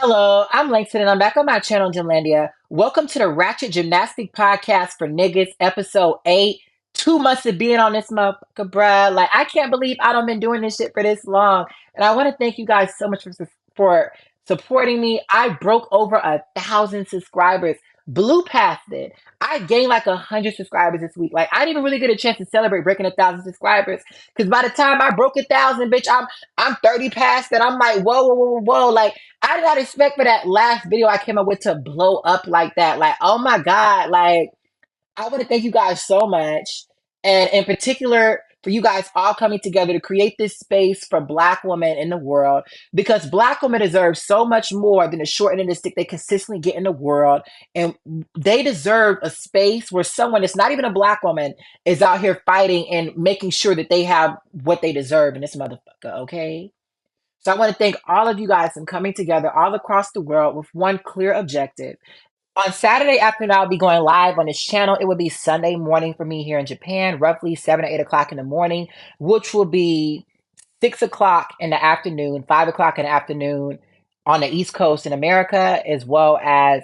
Hello, I'm Langston and I'm back on my channel, Gymlandia. Welcome to the Ratchet Gymnastics Podcast for Niggas, episode 8. 2 months of being on this motherfucker, bruh. Like, I can't believe I done been doing this shit for this long. And I want to thank you guys so much for supporting me. I broke over 1,000 subscribers, blew past it. I gained like 100 subscribers this week. Like, I didn't even really get a chance to celebrate breaking 1,000 subscribers. Because by the time I broke 1,000, bitch, I'm 30 past it. I'm like, whoa, whoa, whoa, whoa. Like, I did not expect for that last video I came up with to blow up like that. Like, oh my God. Like, I want to thank you guys so much. And in particular, for you guys all coming together to create this space for Black women in the world, because Black women deserve so much more than the short end of the stick they consistently get in the world. And they deserve a space where someone that's not even a Black woman is out here fighting and making sure that they have what they deserve in this motherfucker, okay? So I want to thank all of you guys for coming together all across the world with one clear objective. On Saturday afternoon, I'll be going live on this channel. It will be Sunday morning for me here in Japan, roughly 7 or 8 o'clock in the morning, which will be 6 o'clock in the afternoon, 5 o'clock in the afternoon on the East Coast in America, as well as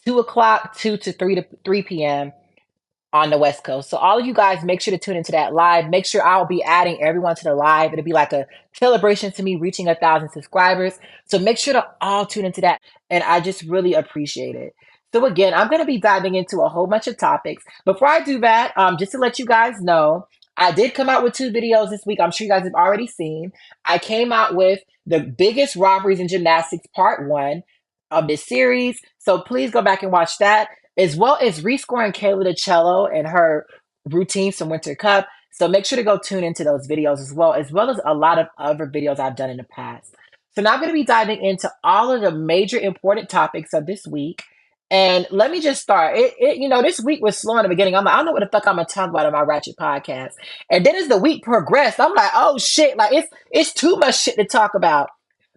2 o'clock, 2 to 3 p.m. on the West Coast. So all of you guys, make sure to tune into that live. Make sure I'll be adding everyone to the live. It'll be like a celebration to me reaching 1,000 subscribers. So make sure to all tune into that. And I just really appreciate it. So again, I'm going to be diving into a whole bunch of topics. Before I do that, just to let you guys know, I did come out with 2 videos this week. I'm sure you guys have already seen. I came out with the biggest robberies in gymnastics, part 1 of this series. So please go back and watch that, as well as rescoring Kayla the cello and her routines from Winter Cup. So make sure to go tune into those videos as well as a lot of other videos I've done in the past. So now I'm going to be diving into all of the major important topics of this week. And let me just start. This week was slow in the beginning. I'm like, I don't know what the fuck I'm gonna talk about on my Ratchet podcast. And then as the week progressed, I'm like, oh shit, like it's too much shit to talk about.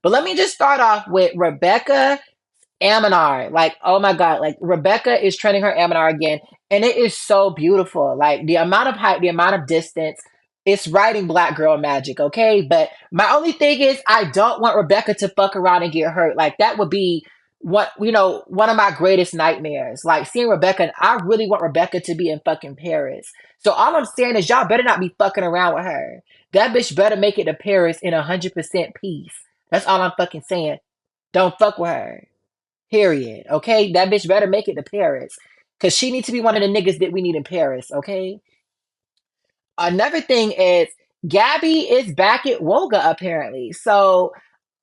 But let me just start off with Rebecca Aminar. Like, oh my God, like Rebecca is training her Aminar again. And it is so beautiful. Like the amount of height, the amount of distance, it's writing Black girl magic, okay? But my only thing is I don't want Rebecca to fuck around and get hurt. Like that would be one of my greatest nightmares. Like seeing Rebecca, and I really want Rebecca to be in fucking Paris. So all I'm saying is y'all better not be fucking around with her. That bitch better make it to Paris in 100% peace. That's all I'm fucking saying. Don't fuck with her. Period. Okay? That bitch better make it to Paris. Cause she needs to be one of the niggas that we need in Paris. Okay? Another thing is Gabby is back at WOGA apparently. So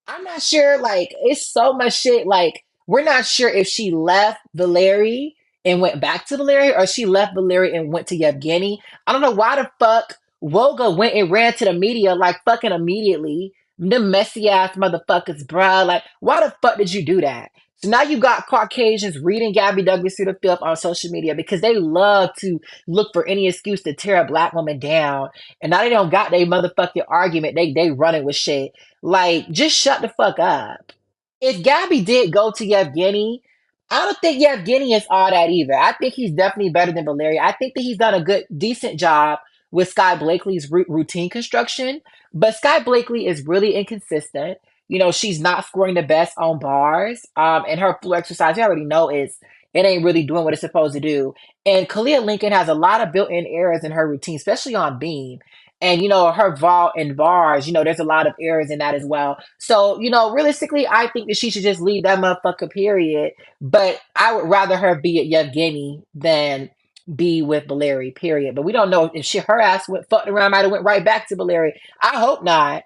I'm not sure, like, it's so much shit. Like, we're not sure if she left Valeri and went back to Valeri or she left Valeri and went to Yevgeny. I don't know why the fuck Woga went and ran to the media like fucking immediately. Them messy ass motherfuckers, bruh. Like, why the fuck did you do that? So now you got Caucasians reading Gabby Douglas through the filth on social media because they love to look for any excuse to tear a Black woman down. And now they don't got their motherfucking argument. They running with shit. Like, just shut the fuck up. If Gabby did go to Yevgeny, I don't think Yevgeny is all that either. I think he's definitely better than Valeria. I think that he's done a decent job with Sky Blakely's routine construction, but Sky Blakely is really inconsistent. She's not scoring the best on bars, and her floor exercise, you already know, it ain't really doing what it's supposed to do. And Kalia Lincoln has a lot of built-in errors in her routine, especially on beam. And, her vault and bars, there's a lot of errors in that as well. So, realistically, I think that she should just leave that motherfucker, period. But I would rather her be at Yevgeny than be with Valeri, period. But we don't know if her ass fucked around, might have went right back to Valeri. I hope not.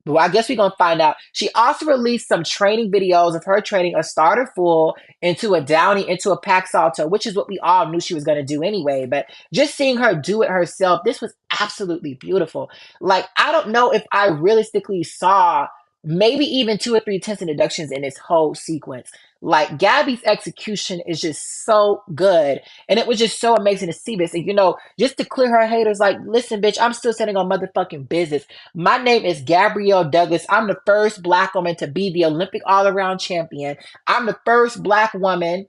Well, I guess we're going to find out. She also released some training videos of her training a starter full into a downy, into a pack salto, which is what we all knew she was going to do anyway. But just seeing her do it herself, this was absolutely beautiful. Like, I don't know if I realistically saw maybe even 2 or 3 tense deductions in this whole sequence. Like, Gabby's execution is just so good. And it was just so amazing to see this. And, just to clear her haters, like, listen, bitch, I'm still standing on motherfucking business. My name is Gabrielle Douglas. I'm the first Black woman to be the Olympic all-around champion. I'm the first Black woman,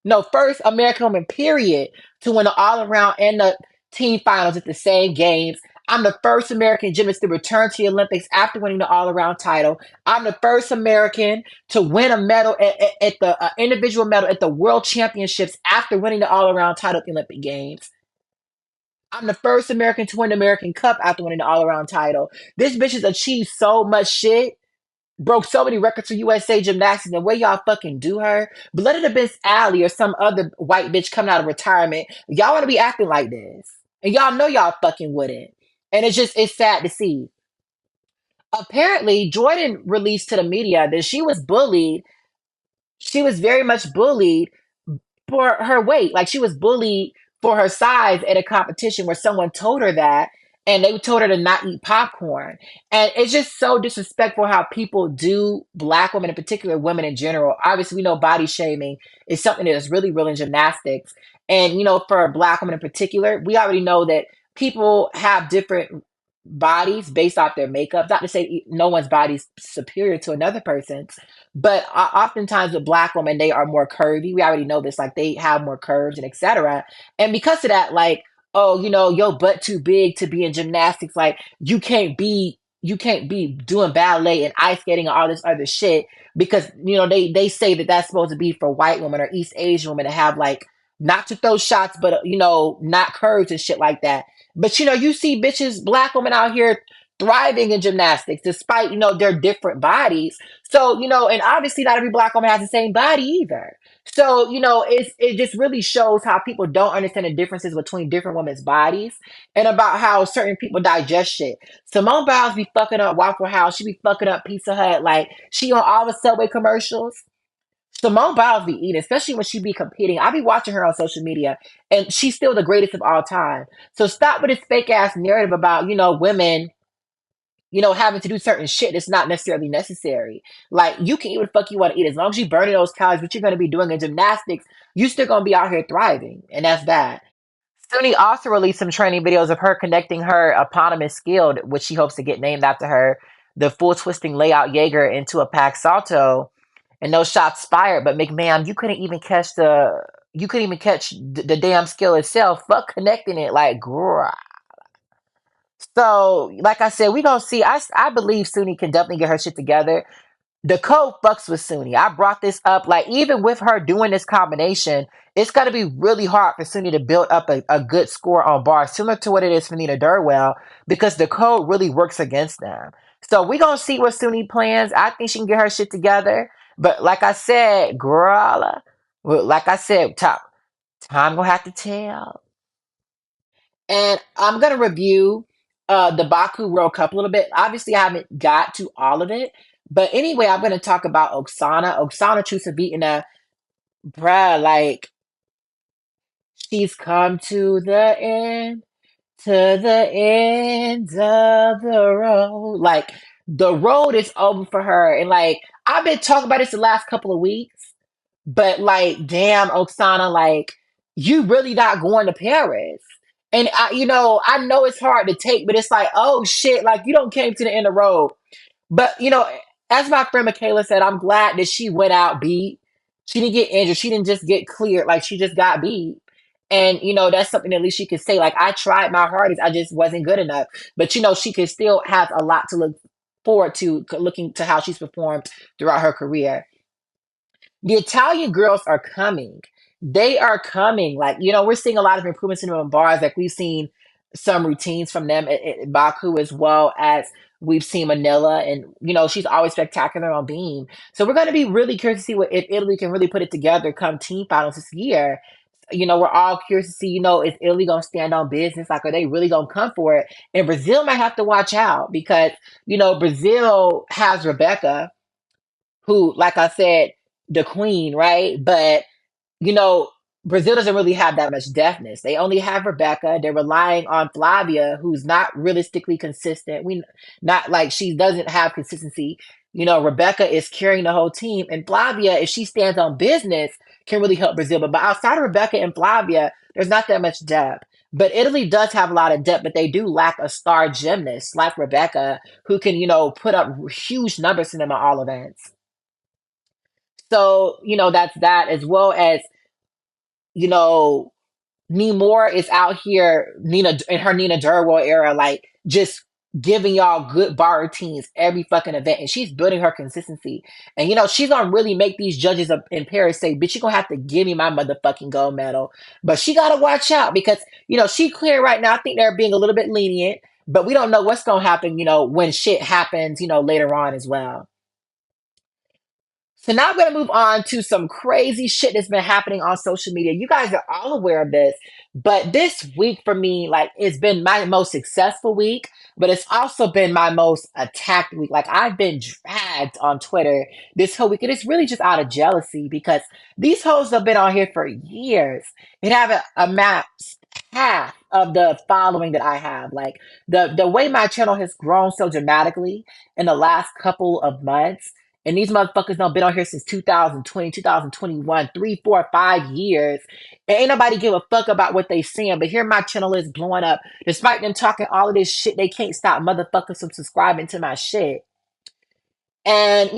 no, first American woman, period, to win the all-around and the team finals at the same games. I'm the first American gymnast to return to the Olympics after winning the all around title. I'm the first American to win a medal at the individual medal at the World Championships after winning the all around title at the Olympic Games. I'm the first American to win the American Cup after winning the all around title. This bitch has achieved so much shit, broke so many records for USA Gymnastics, and the way y'all fucking do her. But let it have been Allie or some other white bitch coming out of retirement. Y'all want to be acting like this. And y'all know y'all fucking wouldn't. And it's sad to see. Apparently, Jordan released to the media that she was bullied. She was very much bullied for her weight. Like she was bullied for her size at a competition where someone told her that, and they told her to not eat popcorn. And it's just so disrespectful how people do black women, in particular women in general. Obviously, we know body shaming is something that is really real in gymnastics. And for black women in particular, we already know that people have different bodies based off their makeup. Not to say no one's body's superior to another person's, but oftentimes with black women, they are more curvy. We already know this, like they have more curves and etc. And because of that, like, oh, your butt too big to be in gymnastics. Like you can't be doing ballet and ice skating and all this other shit because they say that that's supposed to be for white women or East Asian women to have like not to throw shots, but not curves and shit like that. But you see bitches, black women out here thriving in gymnastics despite their different bodies. So and obviously not every black woman has the same body either. So it just really shows how people don't understand the differences between different women's bodies and about how certain people digest shit. Simone Biles be fucking up Waffle House. She be fucking up Pizza Hut. Like she on all the Subway commercials. Simone Biles be eating, especially when she be competing. I be watching her on social media, and she's still the greatest of all time. So stop with this fake ass narrative about women having to do certain shit that's not necessarily necessary. Like you can eat what the fuck you want to eat as long as you burning those calories. What you're going to be doing in gymnastics, you still going to be out here thriving, and that's that. Suni also released some training videos of her connecting her eponymous skill, which she hopes to get named after her, the full twisting layout Jaeger into a pack salto, and those shots fired. But McMahon, you couldn't even catch the damn skill itself. Fuck connecting it, like, bruh. So, like I said, we gonna see. I believe Suni can definitely get her shit together. The code fucks with Suni. I brought this up. Like, even with her doing this combination, it's going to be really hard for Suni to build up a good score on bars, similar to what it is for Nina Durwell, because the code really works against them. So we're going to see what Suni plans. I think she can get her shit together. But like I said, girl, like I said, time going to have to tell. And I'm going to review the Baku World Cup a little bit. Obviously, I haven't got to all of it. But anyway, I'm going to talk about Oksana. Oksana Chuso beating bruh, like, she's come to the end of the road. Like, the road is over for her. And, like, I've been talking about this the last couple of weeks. But, like, damn, Oksana, like, you really not going to Paris. And, I know it's hard to take, but it's like, oh, shit, like, you don't came to the end of the road. But as my friend Michaela said, I'm glad that she went out beat. She didn't get injured. She didn't just get cleared. Like she just got beat. And that's something at least she could say. Like I tried my hardest. I just wasn't good enough. But she could still have a lot to look forward to looking to how she's performed throughout her career. The Italian girls are coming. They are coming. Like, we're seeing a lot of improvements in them bars. Like we've seen some routines from them at Baku as well as we've seen Manila. And, she's always spectacular on beam. So we're going to be really curious to see if Italy can really put it together come team finals this year. We're all curious to see, is Italy going to stand on business? Like, are they really going to come for it? And Brazil might have to watch out because, Brazil has Rebecca, who, like I said, the queen, right? But you know, Brazil doesn't really have that much deftness. They only have Rebecca. They're relying on Flavia, who's not realistically consistent. We not like she doesn't have consistency. Rebecca is carrying the whole team, and Flavia, if she stands on business, can really help Brazil. But outside of Rebecca and Flavia, there's not that much depth. But Italy does have a lot of depth, but they do lack a star gymnast like Rebecca, who can, put up huge numbers for them at all events. So, that's that as well as, you know, Moore is out here, Nina in her Nina Durwell era, like just giving y'all good bar routines every fucking event, and she's building her consistency. And she's gonna really make these judges up in Paris say, "Bitch, you gonna have to give me my motherfucking gold medal." But she gotta watch out because she clear right now. I think they're being a little bit lenient, but we don't know what's gonna happen. When shit happens, later on as well. So now I'm going to move on to some crazy shit that's been happening on social media. You guys are all aware of this, but this week for me, like, it's been my most successful week, but it's also been my most attacked week. Like, I've been dragged on Twitter this whole week, and it's really just out of jealousy because these hoes have been on here for years and haven't amassed half of the following that I have. Like, the way my channel has grown so dramatically in the last couple of months, and these motherfuckers done been on here since 2020, 2021, 3, 4, 5 years. And ain't nobody give a fuck about what they seeing. But here my channel is blowing up. Despite them talking all of this shit, they can't stop motherfuckers from subscribing to my shit. And,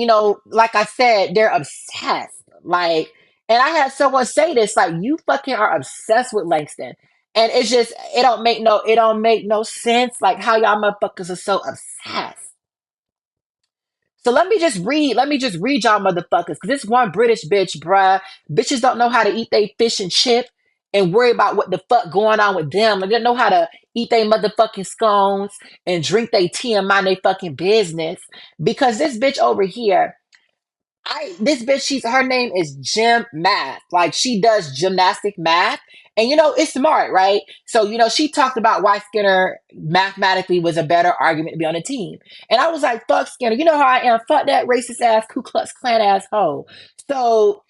like I said, they're obsessed. Like, and I had someone say this, like, you fucking are obsessed with Langston. And it's just, it don't make no sense. Like, how y'all motherfuckers are so obsessed. So let me just read y'all motherfuckers, because this one British bitch, bruh, bitches don't know how to eat they fish and chip and worry about what the fuck going on with them. Like, they don't know how to eat they motherfucking scones and drink they tea and mind they fucking business. Because this bitch over here, this bitch, her name is Gym Math. Like, she does gymnastic math. And it's smart, right? So, she talked about why Skinner mathematically was a better argument to be on the team. And I was like, fuck Skinner. You know how I am. Fuck that racist ass Ku Klux Klan asshole. So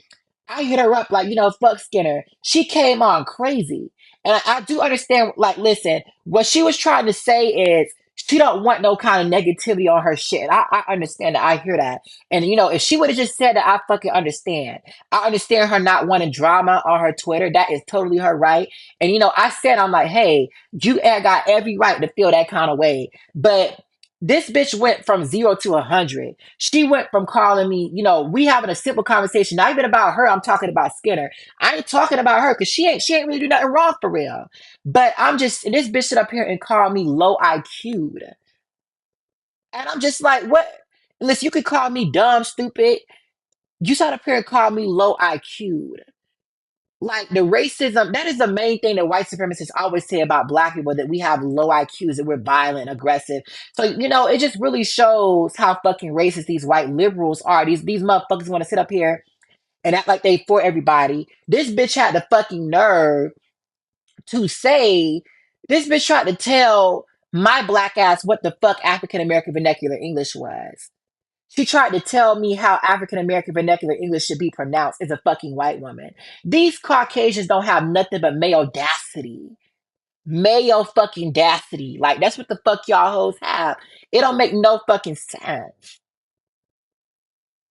I hit her up like, fuck Skinner. She came on crazy. And I do understand, like, listen, what she was trying to say is she don't want no kind of negativity on her shit. And I understand that. I hear that. And, if she would have just said that, I fucking understand. I understand her not wanting drama on her Twitter. That is totally her right. And, I said, I'm like, hey, you got every right to feel that kind of way. But this bitch went from 0 to 100. She went from calling me, we having a simple conversation, not even about her. I'm talking about Skinner. I ain't talking about her because she ain't really do nothing wrong for real. But and this bitch sit up here and call me low IQ'd. And I'm just like, what? Listen, you could call me dumb, stupid. You sat up here and call me low IQ'd. Like, the racism, that is the main thing that white supremacists always say about black people, that we have low IQs, that we're violent, aggressive. So, it just really shows how fucking racist these white liberals are. These motherfuckers want to sit up here and act like they for everybody. This bitch had the fucking nerve to say, this bitch tried to tell my black ass what the fuck African American vernacular English was. She tried to tell me how African American vernacular English should be pronounced as a fucking white woman. These Caucasians don't have nothing but male audacity. Male fucking audacity. Like, that's what the fuck y'all hoes have. It don't make no fucking sense.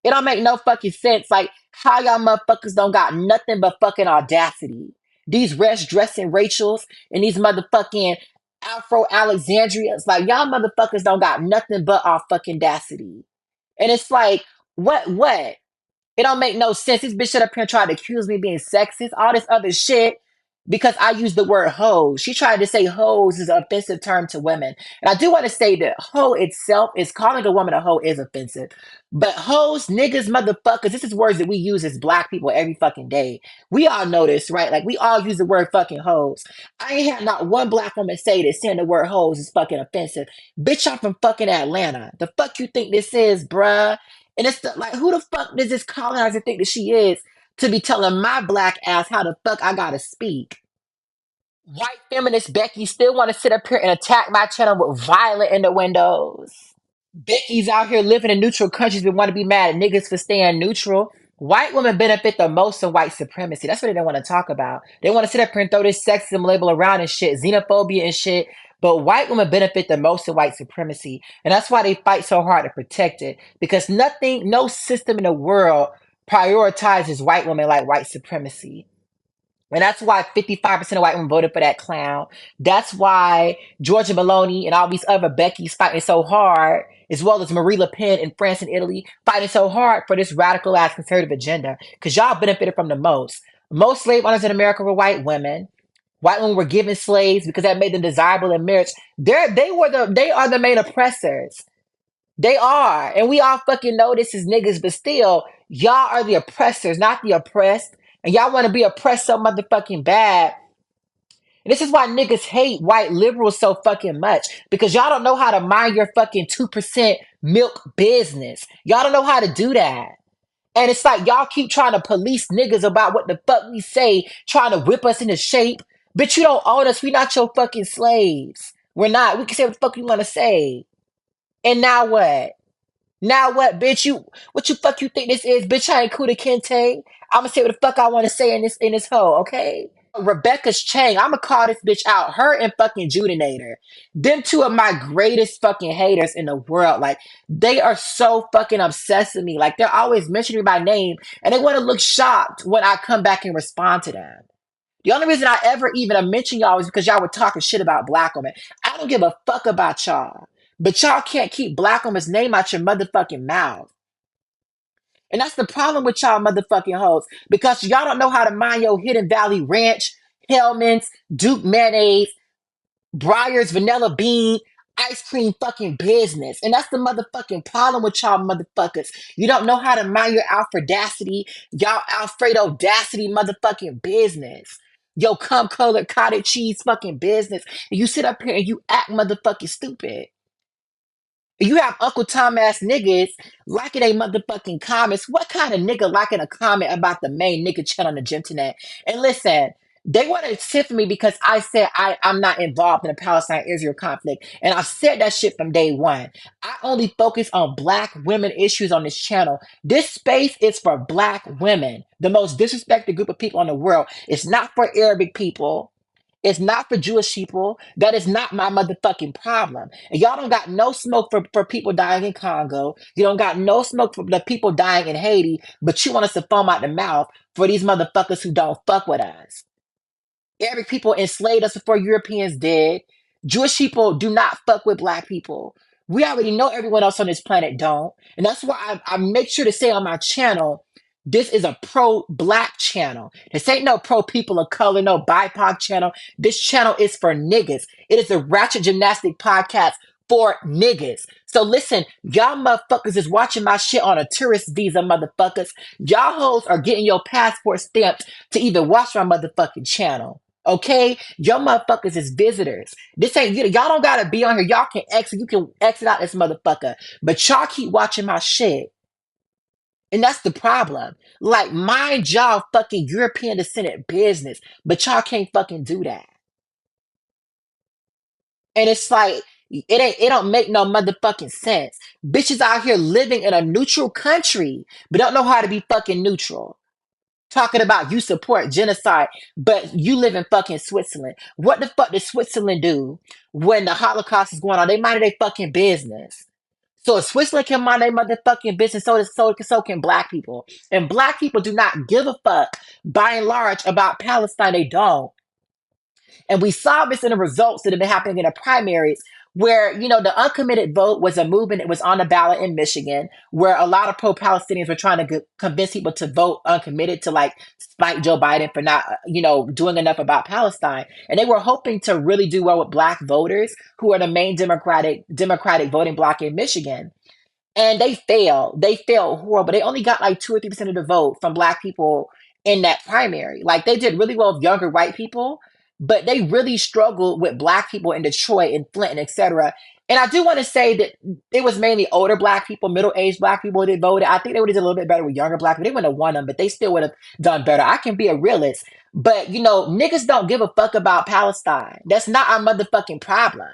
It don't make no fucking sense. Like, how y'all motherfuckers don't got nothing but fucking audacity. These rest dressing Rachels and these motherfucking Afro Alexandrias. Like, y'all motherfuckers don't got nothing but our fucking audacity. And it's like, what? It don't make no sense. This bitch shut up here and tried to accuse me of being sexist, all this other shit, because I used the word hoes. She tried to say hoes is an offensive term to women. And I do want to say that hoe itself, is calling a woman a hoe is offensive. But hoes, niggas, motherfuckers, this is words that we use as black people every fucking day. We all know this, right? Like, we all use the word fucking hoes. I ain't had not one black woman say that saying the word hoes is fucking offensive. Bitch, I'm from fucking Atlanta. The fuck you think this is, bruh? And it's like, who the fuck does this colonizer think that she is to be telling my black ass how the fuck I gotta speak? White feminist Becky still want to sit up here and attack my channel with violent in the windows. Becky's out here living in neutral countries but want to be mad at niggas for staying neutral. White women benefit the most in white supremacy. That's what they don't want to talk about. They want to sit up here and throw this sexism label around and shit, xenophobia and shit. But white women benefit the most in white supremacy. And that's why they fight so hard to protect it. Because no system in the world prioritizes white women like white supremacy. And that's why 55% of white women voted for that clown. That's why Georgia Maloney and all these other Becky's fighting so hard, as well as Marie Le Pen in France and Italy, fighting so hard for this radical ass conservative agenda. Because y'all benefited from the most. Most slave owners in America were white women. White women were given slaves because that made them desirable in marriage. They are the main oppressors. They are. And we all fucking know this as niggas, but still, y'all are the oppressors, not the oppressed. And y'all want to be oppressed so motherfucking bad. And this is why niggas hate white liberals so fucking much. Because y'all don't know how to mind your fucking 2% milk business. Y'all don't know how to do that. And it's like y'all keep trying to police niggas about what the fuck we say, trying to whip us into shape. Bitch, you don't own us. We not your fucking slaves. We're not. We can say what the fuck we want to say. And now what? Now what, bitch? What you fuck you think this is? Bitch, I ain't Kuda Kente. I'ma say what the fuck I want to say in this hoe, okay? Rebecca's Chang. I'ma call this bitch out. Her and fucking Judinator. Them two are my greatest fucking haters in the world. Like, they are so fucking obsessed with me. Like, they're always mentioning me by name, and they want to look shocked when I come back and respond to them. The only reason I ever even mention y'all is because y'all were talking shit about black women. I don't give a fuck about y'all. But y'all can't keep black women's name out your motherfucking mouth. And that's the problem with y'all motherfucking hoes. Because y'all don't know how to mind your Hidden Valley Ranch, Hellman's, Duke Mayonnaise, Breyer's Vanilla Bean, ice cream fucking business. And that's the motherfucking problem with y'all motherfuckers. You don't know how to mind your Alfredacity, y'all Alfredo Dacity motherfucking business. Yo, cum colored cottage cheese fucking business. And you sit up here and you act motherfucking stupid. You have Uncle Tom ass niggas liking a motherfucking comments. What kind of nigga liking a comment about the main nigga channel on the gym tonight? And listen, they want to tip me because I said I'm not involved in the Palestine-Israel conflict. And I've said that shit from day one. I only focus on black women issues on this channel. This space is for black women, the most disrespected group of people in the world. It's not for Arabic people. It's not for Jewish people. That is not my motherfucking problem. And y'all don't got no smoke for people dying in Congo. You don't got no smoke for the people dying in Haiti, but you want us to foam out the mouth for these motherfuckers who don't fuck with us. Arabic people enslaved us before Europeans did. Jewish people do not fuck with black people. We already know everyone else on this planet don't. And that's why I make sure to say on my channel, this is a pro-black channel. This ain't no pro-people of color, no BIPOC channel. This channel is for niggas. It is a Ratchet Gymnastic podcast for niggas. So listen, y'all motherfuckers is watching my shit on a tourist visa, motherfuckers. Y'all hoes are getting your passport stamped to even watch my motherfucking channel. Okay, your motherfuckers is visitors. This ain't y'all don't gotta be on here. Y'all can exit. You can exit out this motherfucker. But y'all keep watching my shit. And that's the problem. Like, mind y'all fucking European descendant business, but y'all can't fucking do that. And it's like, it don't make no motherfucking sense. Bitches out here living in a neutral country, but don't know how to be fucking neutral. Talking about you support genocide, but you live in fucking Switzerland. What the fuck does Switzerland do when the Holocaust is going on? They mind their fucking business. So if Switzerland can mind their motherfucking business, so can black people. And black people do not give a fuck, by and large, about Palestine. They don't. And we saw this in the results that have been happening in the primaries, where, the uncommitted vote was a movement that was on the ballot in Michigan, where a lot of pro-Palestinians were trying to convince people to vote uncommitted to like spite Joe Biden for not, doing enough about Palestine. And they were hoping to really do well with black voters who are the main Democratic voting bloc in Michigan. And they failed. They failed horrible. They only got like 2 or 3% of the vote from black people in that primary. Like, they did really well with younger white people, but they really struggled with black people in Detroit and Flint and etc. And I do want to say that it was mainly older black people, middle-aged black people that voted. I think they would have did a little bit better with younger black people. They wouldn't have won them, but they still would have done better. I can be a realist. But, niggas don't give a fuck about Palestine. That's not our motherfucking problem.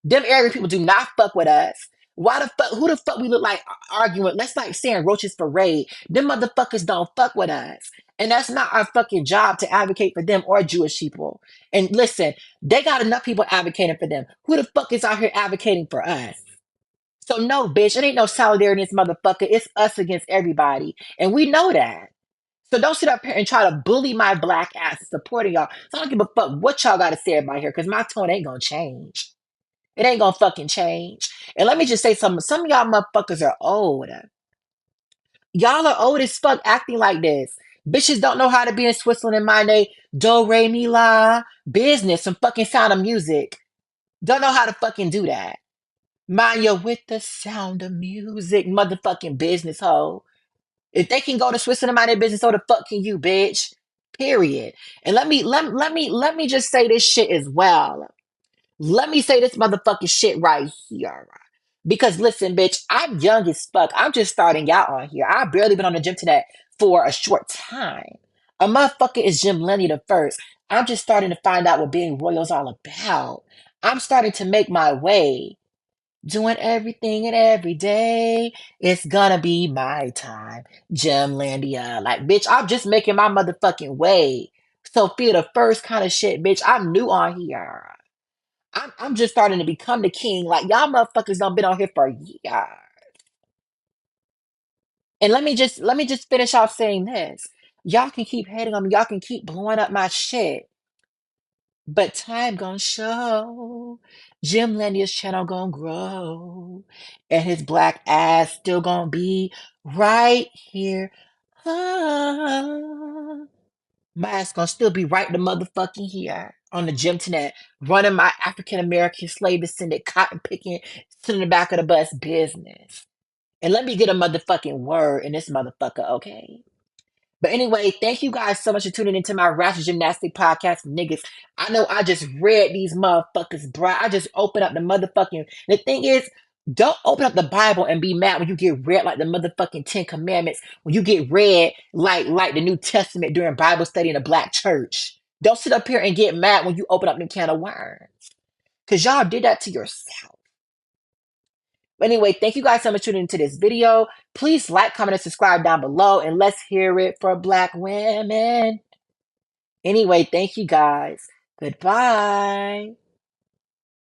Them area people do not fuck with us. Why the fuck? Who the fuck we look like arguing? That's like saying roaches parade. Them motherfuckers don't fuck with us. And that's not our fucking job to advocate for them or Jewish people. And listen, they got enough people advocating for them. Who the fuck is out here advocating for us? So no, bitch, it ain't no solidarity in this motherfucker. It's us against everybody. And we know that. So don't sit up here and try to bully my black ass supporting y'all. So I don't give a fuck what y'all got to say about here, because my tone ain't gonna change. It ain't gonna fucking change. And let me just say something. Some of y'all motherfuckers are old. Y'all are old as fuck acting like this. Bitches don't know how to be in Switzerland and mind they do, re, mi, la business, some fucking sound of music. Don't know how to fucking do that. Mind you with the sound of music, motherfucking business hoe. If they can go to Switzerland and mind their business, so the fuck can you, bitch? Period. And let me just say this shit as well. Let me say this motherfucking shit right here. Because listen, bitch, I'm young as fuck. I'm just starting out on here. I've barely been on the gym today for a short time. A motherfucker is Jim Lenny the first. I'm just starting to find out what being royal is all about. I'm starting to make my way. Doing everything and every day. It's gonna be my time. Gymlandia. Like, bitch, I'm just making my motherfucking way. So feel the first kind of shit, bitch. I'm new on here. I'm just starting to become the king. Like y'all motherfuckers done been on here for years. And let me just finish off saying this. Y'all can keep hating on me. Y'all can keep blowing up my shit. But time gonna show. Jim Landia's channel gonna grow. And his black ass still gonna be right here. Ah. My ass gonna still be right the motherfucking here on the gym tonight, running my African American slave descendant cotton picking, sitting in the back of the bus business. And let me get a motherfucking word in this motherfucker, okay? But anyway, thank you guys so much for tuning into my Ratchet Gymnastic Podcast, niggas. I know I just read these motherfuckers, bruh. I just opened up the motherfucking. The thing is, don't open up the Bible and be mad when you get read like the motherfucking Ten Commandments. When you get read like the New Testament during Bible study in a black church. Don't sit up here and get mad when you open up the can of worms. Because y'all did that to yourself. But anyway, thank you guys so much for tuning into this video. Please like, comment, and subscribe down below. And let's hear it for Black women. Anyway, thank you guys. Goodbye.